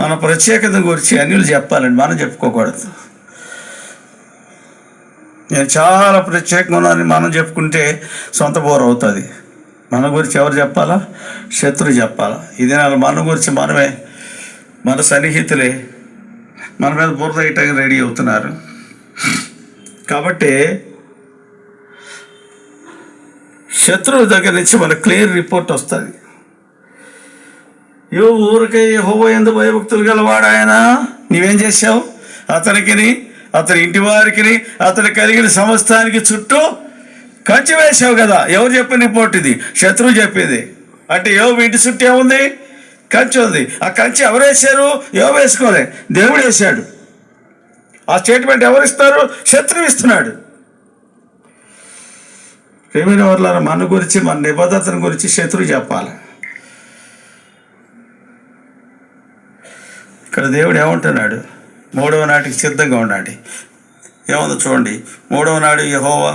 మన ప్రత్యేకత గురించి అన్యులు చెప్పాలండి, మనం చెప్పుకోకూడదు. నేను చాలా ప్రత్యేకంగా ఉన్నానని మనం చెప్పుకుంటే సొంత బోర్ అవుతుంది. మన గురించి ఎవరు చెప్పాలా? శత్రువు చెప్పాలా. ఇది మన గురించి మనమే, మన సన్నిహితులే మన మీద బురద వేయటానికి రెడీ అవుతున్నారు. కాబట్టి శత్రువు దగ్గర నుంచి మనకు క్లియర్ రిపోర్ట్ వస్తుంది. ఊరికే యెహోవా యందు భయభక్తులు గలవాడు ఆయన, నీవేం చేశావు? అతనికి, అతని ఇంటి వారికి, అతను కలిగిన సమస్తానికి చుట్టూ కంచి వేసావు కదా. ఎవరు చెప్పిన రిపోర్ట్ ఇది? శత్రువు చెప్పేది. అంటే యోబు ఇంటి చుట్టూ ఏముంది? కంచి ఉంది. ఆ కంచి ఎవరు వేశారు? యోబు వేసుకోలే, దేవుడు వేశాడు. ఆ స్టేట్మెంట్ ఎవరు ఇస్తారు? శత్రువు ఇస్తున్నాడు. ప్రేమైన వాళ్ళారా, మన గురించి, మన నిబద్ధతను గురించి శత్రువు చెప్పాలి. ఇక్కడ దేవుడు ఏమంటున్నాడు? 3వ నాటికి సిద్ధంగా ఉండండి. ఏముందో చూడండి. 3వ నాడు యెహోవా